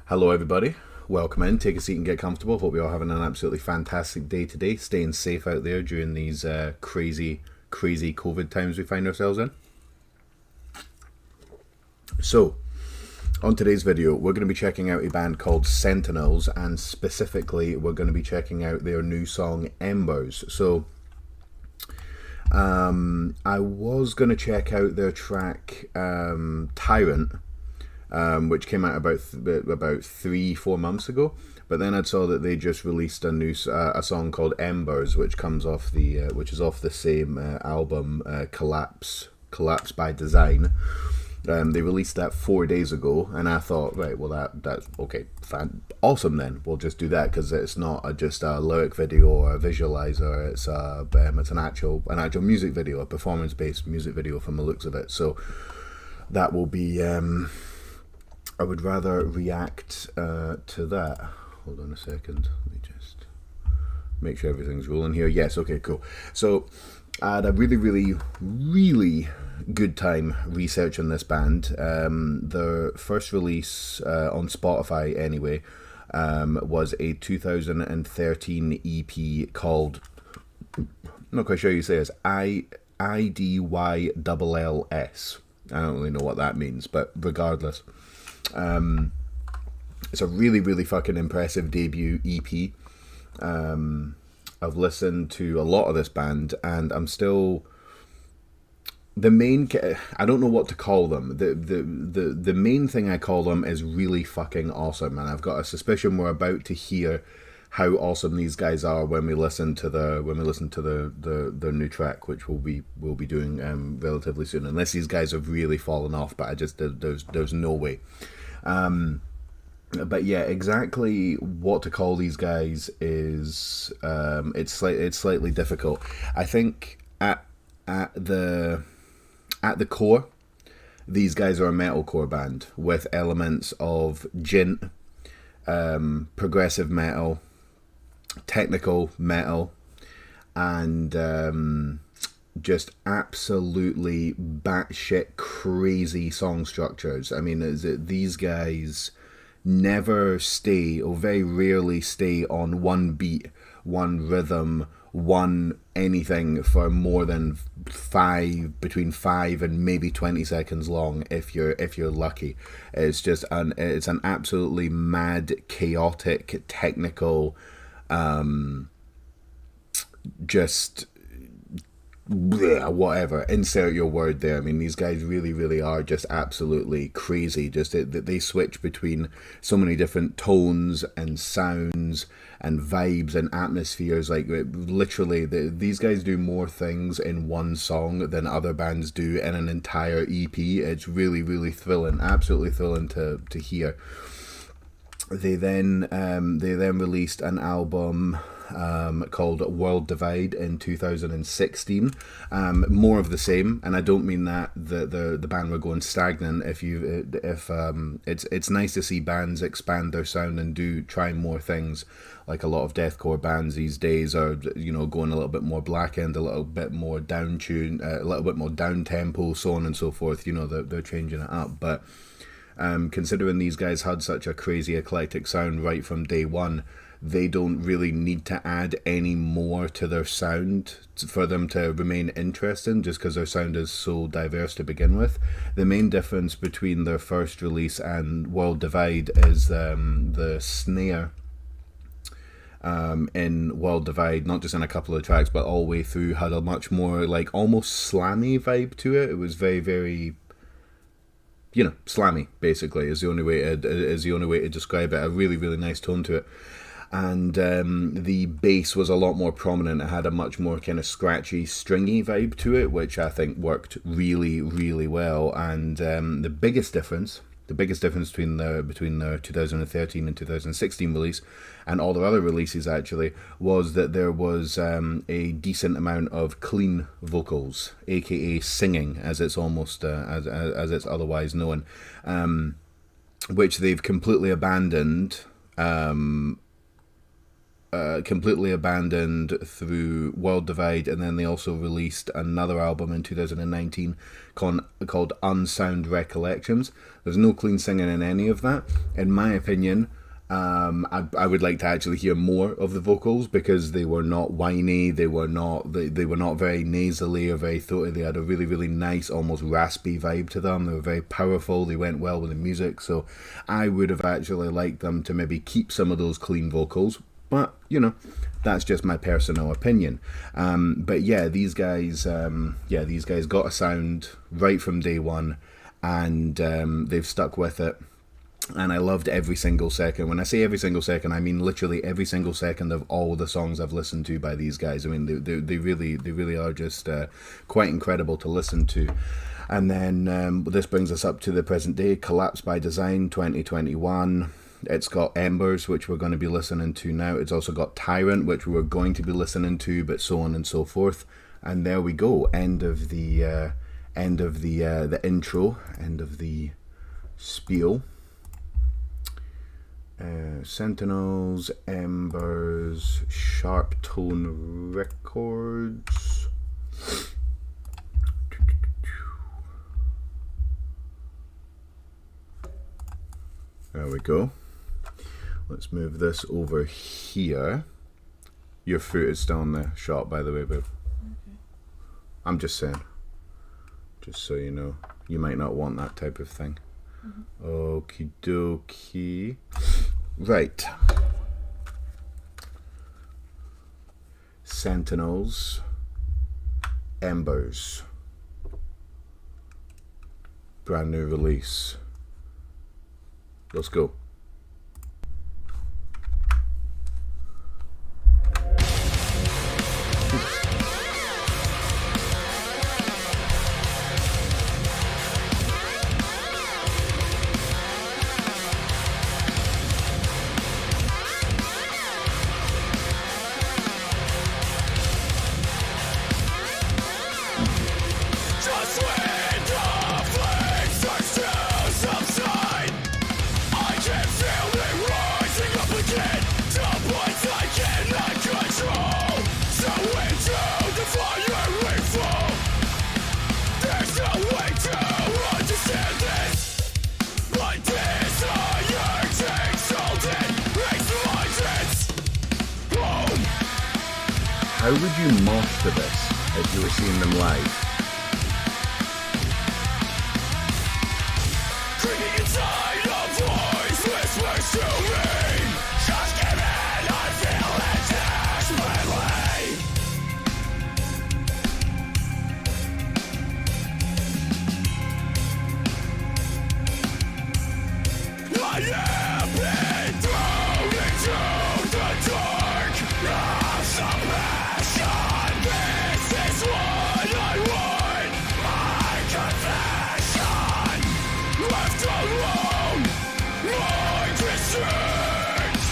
Hello, everybody. Welcome in. Take a seat and get comfortable. Hope you're all having an absolutely fantastic day today. Staying safe out there during these crazy COVID times we find ourselves in. So, on today's video, we're going to be checking out a band called Sentinels, and specifically, we're going to be checking out their new song Embers. So, I was going to check out their track Tyrant, which came out about 3-4 months ago. But then I saw that they just released a song called Embers, which comes off which is off the same album, Collapse by Design. They released that 4 days ago, and I thought, right, well that's okay, awesome. Then we'll just do that because it's not just a lyric video or a visualizer. It's an actual music video, a performance-based music video from the looks of it. So that will be. I would rather react to that. Hold on a second. Let me just make sure everything's rolling here. Yes, okay, cool. So I had a really good time researching this band. Their first release on Spotify, anyway, was a 2013 EP called, I'm not quite sure how you say this, IDYLLS. I don't really know what that means, but regardless. It's a really fucking impressive debut EP. I've listened to a lot of this band, and I'm still I don't know what to call them. The main thing I call them is really fucking awesome, and I've got a suspicion we're about to hear how awesome these guys are when we listen to their new track, which we'll be doing relatively soon, unless these guys have really fallen off. But there's no way. But yeah, exactly what to call these guys is it's slightly difficult. I think at the core, these guys are a metalcore band with elements of djent, progressive metal, technical metal, and just absolutely batshit crazy song structures. I mean, these guys never stay, or very rarely stay, on one beat, one rhythm, one anything for more than between 5 and maybe 20 seconds long if you're lucky. It's an absolutely mad, chaotic, technical, just whatever, insert your word there. I mean, these guys really are just absolutely crazy. Just they switch between so many different tones and sounds and vibes and atmospheres. Like, literally, these guys do more things in one song than other bands do in an entire EP. It's really thrilling, absolutely thrilling to hear. They then released an album called World Divide in 2016. More of the same, and I don't mean that the band were going stagnant. It's nice to see bands expand their sound and try more things. Like a lot of deathcore bands these days are, going a little bit more black end, a little bit more down tune, a little bit more down tempo, so on and so forth. They're changing it up, but. Considering these guys had such a crazy eclectic sound right from day one, they don't really need to add any more to their sound for them to remain interesting, just because their sound is so diverse to begin with. The main difference between their first release and World Divide is the snare in World Divide, not just in a couple of tracks but all the way through, had a much more like almost slammy vibe to it. It was very slammy, basically, is the only way to describe it. A really nice tone to it, and the bass was a lot more prominent. It had a much more kind of scratchy, stringy vibe to it, which I think worked really well. And the biggest difference between the 2013 and 2016 release and all the other releases actually was that there was a decent amount of clean vocals, aka singing, as it's almost as it's otherwise known, which they've completely abandoned completely abandoned through World Divide, and then they also released another album in 2019 called Unsound Recollections. There's no clean singing in any of that. In my opinion, I would like to actually hear more of the vocals, because they were not whiny, they were not very nasally or very throaty. They had a really, really nice, almost raspy vibe to them. They were very powerful, they went well with the music, so I would have actually liked them to maybe keep some of those clean vocals, but, you know, that's just my personal opinion. But yeah, these guys got a sound right from day one, and they've stuck with it. And I loved every single second. When I say every single second, I mean literally every single second of all the songs I've listened to by these guys. I mean, they really are just quite incredible to listen to. And then this brings us up to the present day. Collapse by Design 2021. It's got Embers, which we're going to be listening to now. It's also got Tyrant, which we were going to be listening to, but so on and so forth. And there we go. End of the intro. End of the spiel. Sentinels, Embers, Sharp Tone Records. There we go. Let's move this over here. Your foot is still in the shot, by the way, babe. Okay. I'm just saying. Just so you know. You might not want that type of thing. Mm-hmm. Okie dokie. Right. Sentinels. Embers. Brand new release. Let's go. How would you mosh to this if you were seeing them live? Creeping inside, a voice whispers to me. Just give in, I feel it desperately. I have been thrown into the dark of some passion. This is what I want. My confession. Left alone, my distress.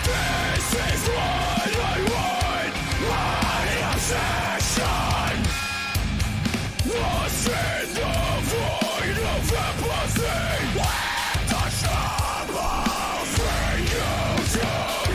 This is what I want. My obsession. Lost in the void of empathy. Untouchable, bring you to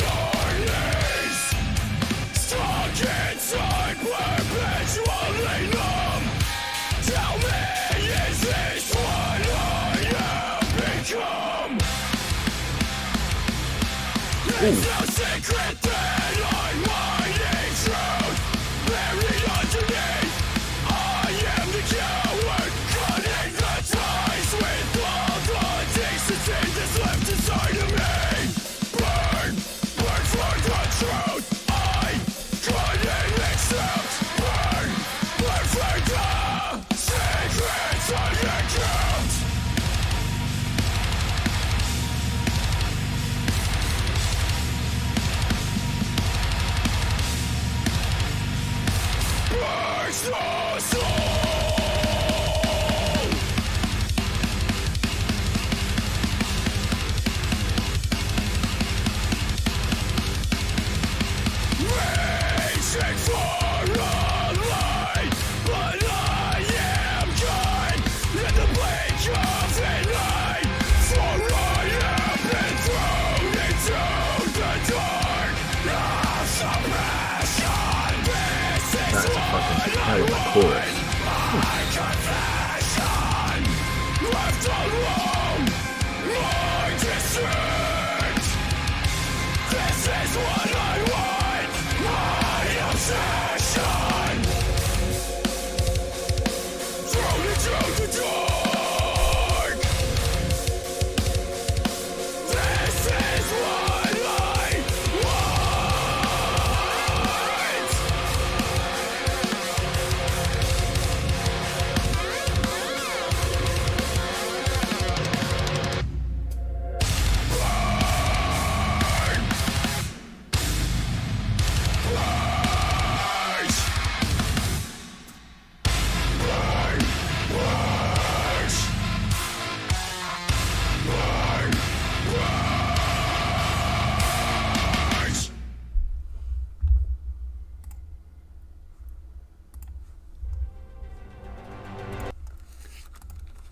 your knees. Stuck inside, perpetually numb. Tell me, is this what I have become? There's no secret that I'm hiding truth. Buried underneath, I am the coward, cutting the ties with all the decency that's left inside of me. Burn, burn for the truth I couldn't accept. Burn, burn for the secrets I kept. chorus.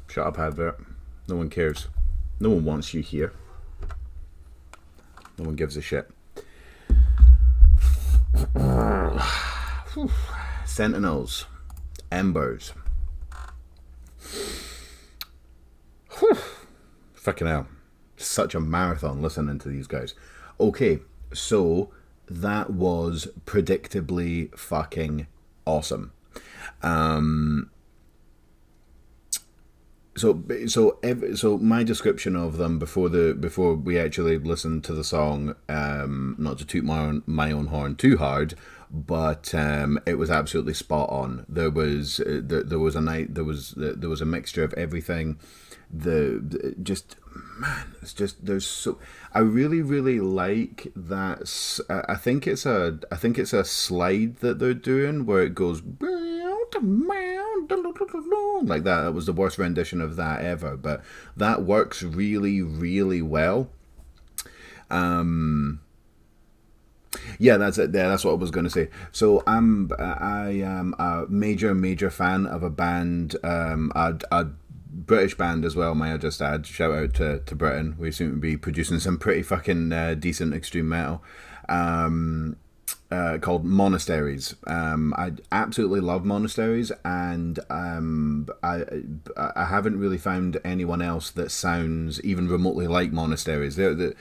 Shut up, advert. No one cares. No one wants you here. No one gives a shit. Sentinels. Embers. Fucking hell. Such a marathon listening to these guys. Okay, so that was predictably fucking awesome. So my description of them before we actually listened to the song, not to toot my own horn too hard, but it was absolutely spot on. There was a mixture of everything. There's so I really like that. I think it's a slide that they're doing where it goes like that. It was the worst rendition of that ever, but that works really well. Yeah, that's it. Yeah, that's what I was going to say. So I am a major fan of a band, a British band as well, may I just add. Shout out to Britain. We seem to be producing some pretty fucking decent extreme metal. Called Monasteries. I absolutely love Monasteries, and I haven't really found anyone else that sounds even remotely like Monasteries. They're a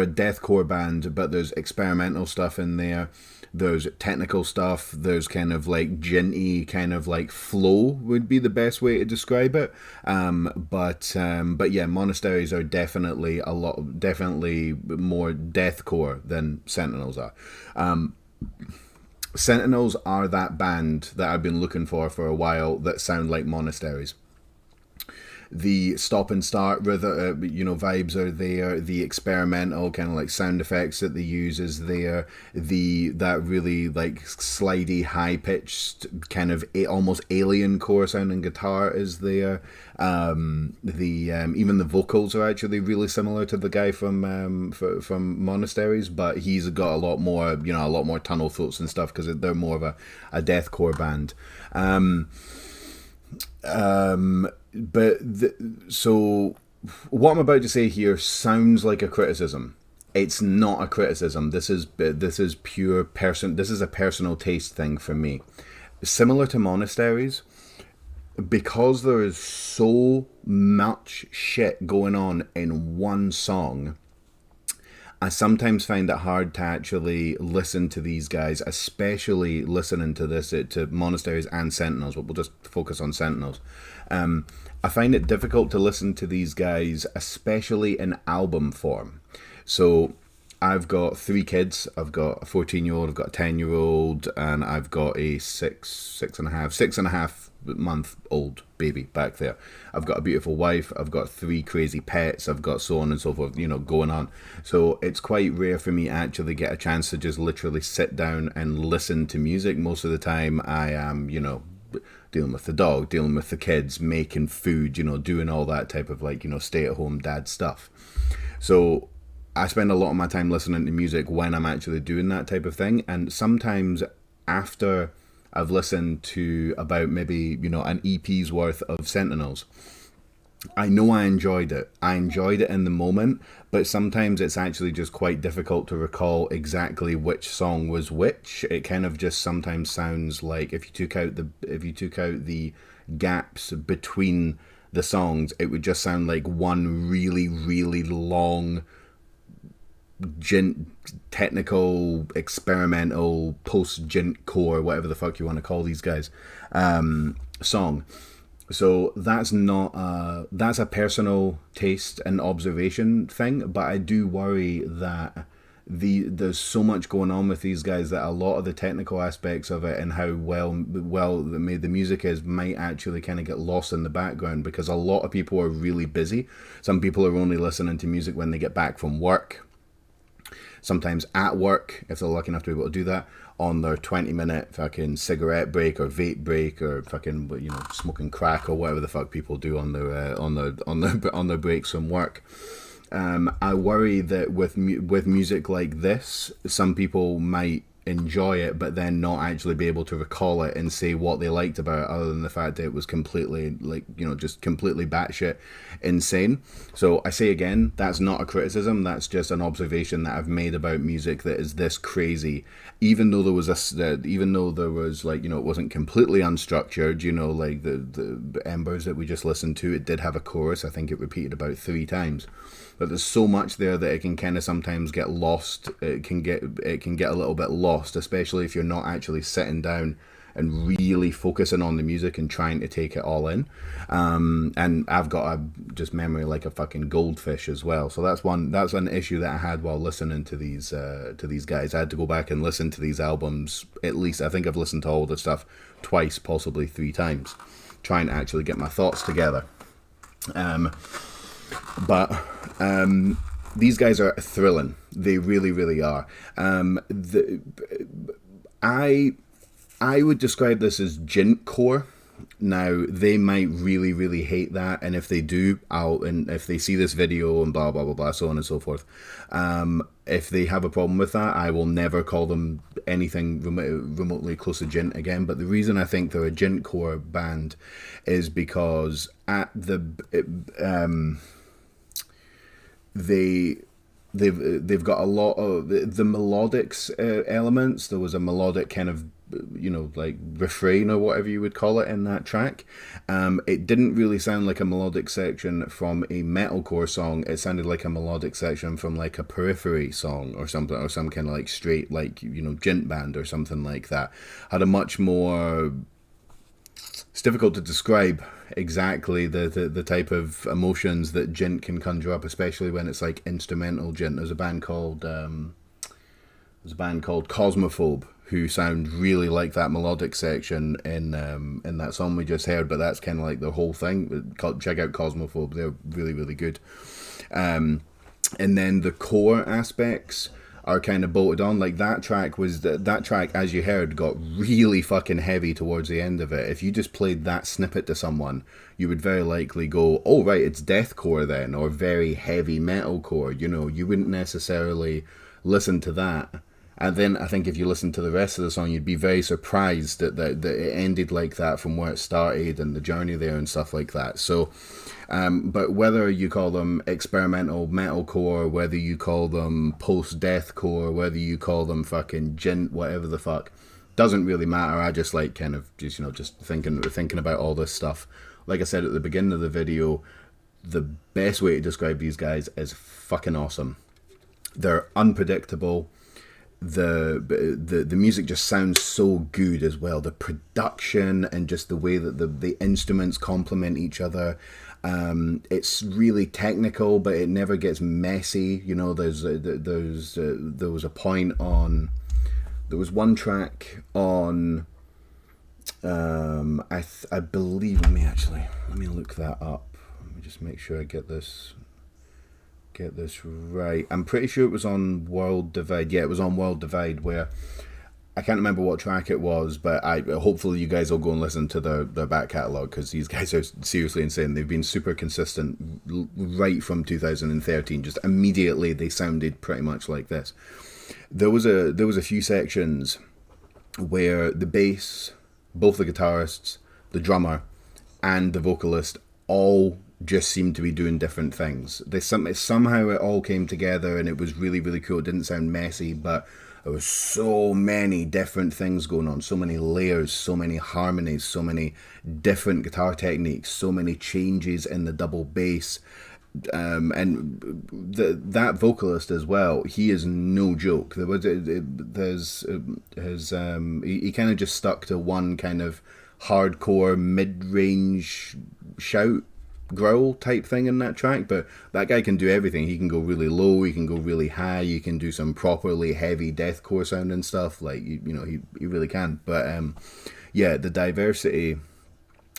deathcore band, but there's experimental stuff in there. There's technical stuff. There's kind of like djenty, kind of like flow would be the best way to describe it. But yeah, Monasteries are definitely more deathcore than Sentinels are. Sentinels are that band that I've been looking for a while that sound like Monasteries. The stop and start rhythm, vibes are there. The experimental kind of like sound effects that they use is there. That really like slidey, high pitched kind of almost alien core sounding guitar is there. Even the vocals are actually really similar to the guy from Monasteries, but he's got a lot more tunnel throats and stuff because they're more of a deathcore band. So what I'm about to say here sounds like a criticism. It's not a criticism. This is pure person. This is a personal taste thing for me. Similar to Monasteries, because there is so much shit going on in one song, I sometimes find it hard to actually listen to these guys, especially listening to to Monasteries and Sentinels, but we'll just focus on Sentinels. I find it difficult to listen to these guys, especially in album form. So I've got 3 kids. I've got a 14-year-old, I've got a 10-year-old, and I've got a six and a half month old baby back there. I've got a beautiful wife. I've got 3 crazy pets. I've got so on and so forth, going on. So it's quite rare for me to actually get a chance to just literally sit down and listen to music. Most of the time I am, dealing with the dog, dealing with the kids, making food, doing all that type of stay-at-home dad stuff. So I spend a lot of my time listening to music when I'm actually doing that type of thing, and sometimes after I've listened to about maybe, an EP's worth of Sentinels, I know I enjoyed it. I enjoyed it in the moment, but sometimes it's actually just quite difficult to recall exactly which song was which. It kind of just sometimes sounds like if you took out the gaps between the songs, it would just sound like one really really long gin technical experimental post gin core, whatever the fuck you want to call these guys, song. So that's a personal taste and observation thing, but I do worry that there's so much going on with these guys that a lot of the technical aspects of it and how well made the music is might actually kind of get lost in the background, because a lot of people are really busy. Some people are only listening to music when they get back from work, sometimes at work, if they're lucky enough to be able to do that, on their 20-minute fucking cigarette break or vape break, or fucking, you know, smoking crack or whatever the fuck people do on their breaks from work. I worry that with music like this, some people might enjoy it but then not actually be able to recall it and say what they liked about it, other than the fact that it was completely, like, you know, just completely batshit insane. So I say again, that's not a criticism, that's just an observation that I've made about music that is this crazy. Even though there was, like, you know, it wasn't completely unstructured, you know, like the Embers that we just listened to, it did have a chorus. I think it repeated about 3 times. But there's so much there that it can kind of sometimes get lost. It can get a little bit lost, especially if you're not actually sitting down and really focusing on the music and trying to take it all in. And I've got a just memory like a fucking goldfish as well. So that's an issue that I had while listening to these guys. I had to go back and listen to these albums at least. I think I've listened to all the stuff twice, possibly 3 times, trying to actually get my thoughts together. But these guys are thrilling. They really, really are. I would describe this as gintcore. Now, they might really, really hate that, and if they do, and if they see this video and blah, blah, blah, blah, so on and so forth, if they have a problem with that, I will never call them anything remotely close to Jint again. But the reason I think they're a Gintcore band is because they've got a lot of the melodics elements. There was a melodic kind of, you know, like refrain or whatever you would call it in that track. It didn't really sound like a melodic section from a metalcore song. It sounded like a melodic section from like a Periphery song or something, or some kind of like straight, like, you know, Jint band or something like that. Had a much more, it's difficult to describe exactly the type of emotions that Jint can conjure up, especially when it's like instrumental Jint. There's a band called Cosmophobe who sound really like that melodic section in that song we just heard, but that's kind of like the whole thing. Check out Cosmophobe; they're really, really good. And then the core aspects are kind of bolted on. Like that track, as you heard, got really fucking heavy towards the end of it. If you just played that snippet to someone, you would very likely go, oh right, it's deathcore then, or very heavy metalcore. You know, you wouldn't necessarily listen to that. And then I think if you listen to the rest of the song, you'd be very surprised that it ended like that from where it started and the journey there and stuff like that. So, but whether you call them experimental metalcore, whether you call them post-deathcore, whether you call them fucking Jint, whatever the fuck, doesn't really matter. I just like kind of just, you know, just thinking about all this stuff. Like I said at the beginning of the video, the best way to describe these guys is fucking awesome. They're unpredictable. The music just sounds so good as well. The production and just the way that the instruments complement each other. It's really technical, but it never gets messy. You know, there was a point on, there was one track on, I believe. Let me look that up. Let me just make sure I get this right. I'm pretty sure it was on World Divide. Yeah, it was on World Divide, where I can't remember what track it was, but hopefully you guys will go and listen to their back catalogue, because these guys are seriously insane. They've been super consistent right from 2013. Just immediately they sounded pretty much like this. There was a few sections where the bass, both the guitarists, the drummer, and the vocalist all just seemed to be doing different things. Somehow it all came together, and it was really, really cool. It didn't sound messy, but there was so many different things going on, so many layers, so many harmonies, so many different guitar techniques, so many changes in the double bass. And that vocalist as well, he is no joke. He kind of just stuck to one kind of hardcore mid-range shout growl type thing in that track, but that guy can do everything. He can go really low, he can go really high, you can do some properly heavy deathcore sounding stuff, like he really can. But yeah, the diversity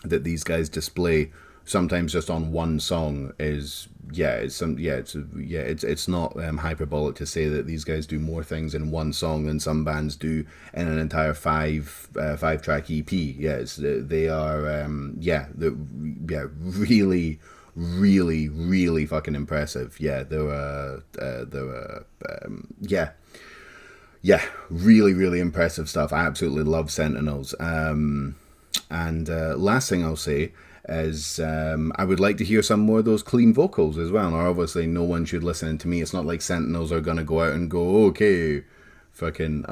that these guys display sometimes just on one song is it's not hyperbolic to say that these guys do more things in one song than some bands do in an entire five track EP. They are really, really, really fucking impressive. Really, really impressive stuff. I absolutely love Sentinels. And last thing I'll say is I would like to hear some more of those clean vocals as well. Now, obviously, no one should listen to me. It's not like Sentinels are going to go out and go, okay, fucking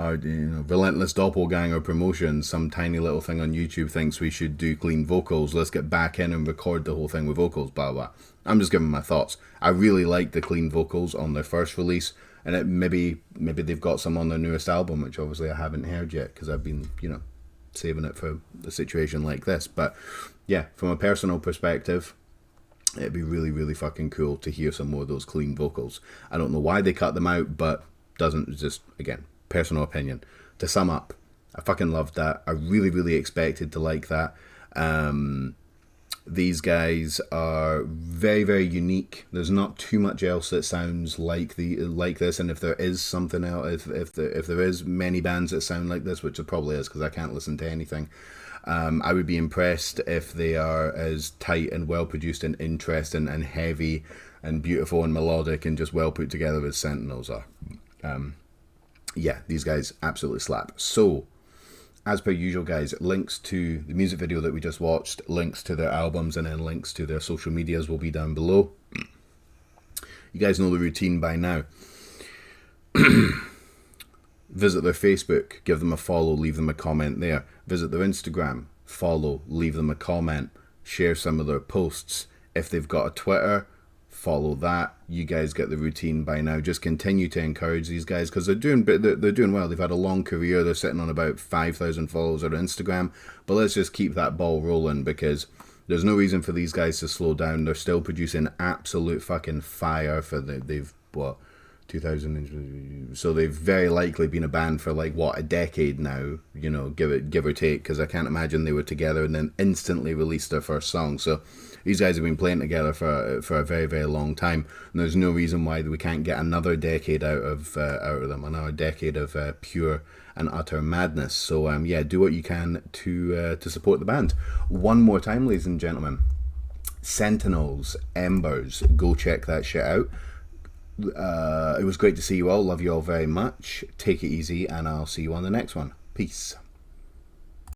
Relentless Doppelganger promotion, some tiny little thing on YouTube thinks we should do clean vocals. Let's get back in and record the whole thing with vocals, blah, blah. I'm just giving my thoughts. I really like the clean vocals on their first release, and maybe they've got some on their newest album, which obviously I haven't heard yet because I've been, saving it for a situation like this. But yeah, from a personal perspective, it'd be really, really fucking cool to hear some more of those clean vocals. I don't know why they cut them out, but just, again, personal opinion. To sum up, I fucking loved that. I really, really expected to like that. These guys are very, very unique. There's not too much else that sounds like this, and if there is something else, if there is many bands that sound like this, which there probably is because I can't listen to anything, I would be impressed if they are as tight and well produced and interesting and heavy and beautiful and melodic and just well put together as Sentinels are. These guys absolutely slap. So, as per usual, guys, links to the music video that we just watched, links to their albums, and then links to their social medias will be down below. You guys know the routine by now. Visit their Facebook, give them a follow, leave them a comment there. Visit their Instagram, follow, leave them a comment, share some of their posts. If they've got a Twitter, follow that. You guys get the routine by now. Just continue to encourage these guys because they're doing well. They've had a long career. They're sitting on about 5,000 followers on Instagram. But let's just keep that ball rolling because there's no reason for these guys to slow down. They're still producing absolute fucking fire for they've 2000. So they've very likely been a band for a decade now. Give or take, because I can't imagine they were together and then instantly released their first song. So these guys have been playing together for a very, very long time, and there's no reason why we can't get another decade out of them, another decade of pure and utter madness. So do what you can to support the band. One more time, ladies and gentlemen, Sentinels, Embers, go check that shit out. It was great to see you all. Love you all very much. Take it easy, and I'll see you on the next one. Peace.